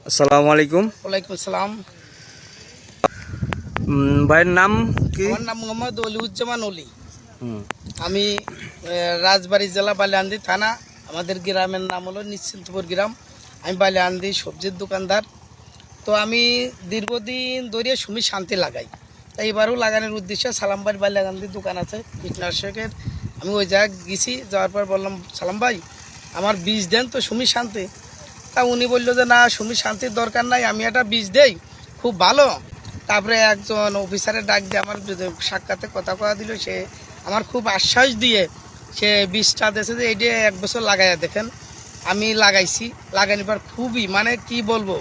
আসসালামু আলাইকুম। ওয়ালাইকুম আসসালাম। ভাইয়ের নাম কি? আমার নাম মোহাম্মদ অলিউজ্জামান অলি। হুম, আমি রাজবাড়ী জেলা বালিয়ান্দি থানা। আমাদের গ্রামের নাম হলো নিশ্চিন্তপুর গ্রাম। আমি বালিয়ান্দি সবজির দোকানদার। তো আমি দীর্ঘদিন ধরে সুমি শান্তি লাগাই, তাই এবারও লাগানোর উদ্দেশ্যে সালাম ভাই বালিয়ান্দির দোকান আছে কীটনাশকের। আমি ওই জায়গায় গেছি, যাওয়ার পর বললাম সালাম ভাই আমার বীজ দেন তো সুমি শান্তি। তা উনি বললো যে না সুমি শান্তির দরকার নাই, আমি একটা বীজ দেই খুব ভালো। তারপরে একজন অফিসারের ডাক দিয়ে আমার সাক্ষাতে কথা দিল, সে আমার খুব আশ্বাস দিয়ে সে বীজটা দিয়েছে যে এইটা 1 বছর লাগাইয়া দেখেন। আমি লাগাইছি, লাগানোর পর খুবই মানে কি বলবো,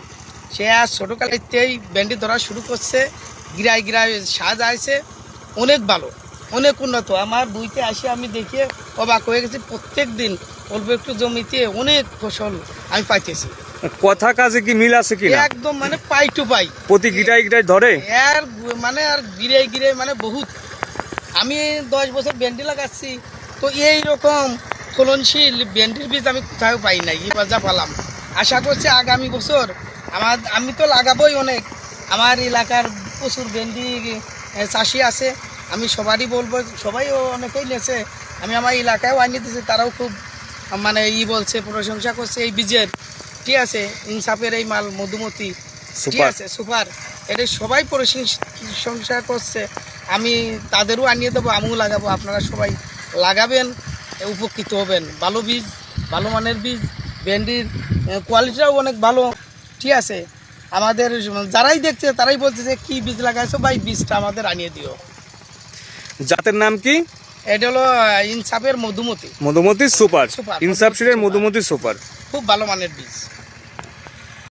সে আর ছোটোকালেতেই ভেন্ডি ধরা শুরু করছে, গিরায় গিরায় সাজ আছে, অনেক ভালো, অনেক উন্নত। আমার বইতে আসে আমি দেখে অবাক হয়ে গেছি, প্রত্যেক দিন অল্প একটু জমিতে অনেক ফসল আমি পাইতেছি। কথা কাজে কি মিল আছে কিনা? একদম মানে পাই টু পাই, প্রতি গিটায় গিটায় ধরে আর মানে আর গিরে গিরে মানে বহুত। আমি 10 বছর ভেন্ডি লাগাচ্ছি, তো এইরকম ফলনশীল ভেন্ডির বীজ আমি কোথাও পাই নাই, এবার যা পালাম। আশা করছি আগামী বছর আমি তো লাগাবোই অনেক। আমার এলাকার প্রচুর ভেন্ডি চাষি আছে, আমি সবারই বলবো, সবাই অনেকেই নেছে। আমি আমার এলাকায়ও আনিয়ে দিয়েছি, তারাও খুব মানে বলছে, প্রশংসা করছে এই বীজের। ঠিক আছে, ইনসাফের এই মাল মধুমতি, ঠিক আছে সুপার, এটা সবাই প্রশংসা করছে। আমি তাদেরও আনিয়ে দেবো, আমিও লাগাবো, আপনারা সবাই লাগাবেন, উপকৃত হবেন। ভালো বীজ, ভালো মানের বীজ, ভেন্ডির কোয়ালিটিটাও অনেক ভালো। ঠিক আছে, আমাদের যারাই দেখছে তারাই বলছে যে কী বীজ লাগাইছো ভাই, বীজটা আমাদের আনিয়ে দিও। জাতের নাম কি? এটা হলো ইনসাফের মধুমতি। মধুমতি সুপার। সুপার ইনসাফ সিডের মধুমতি সুপার। খুব ভালো মানের বীজ।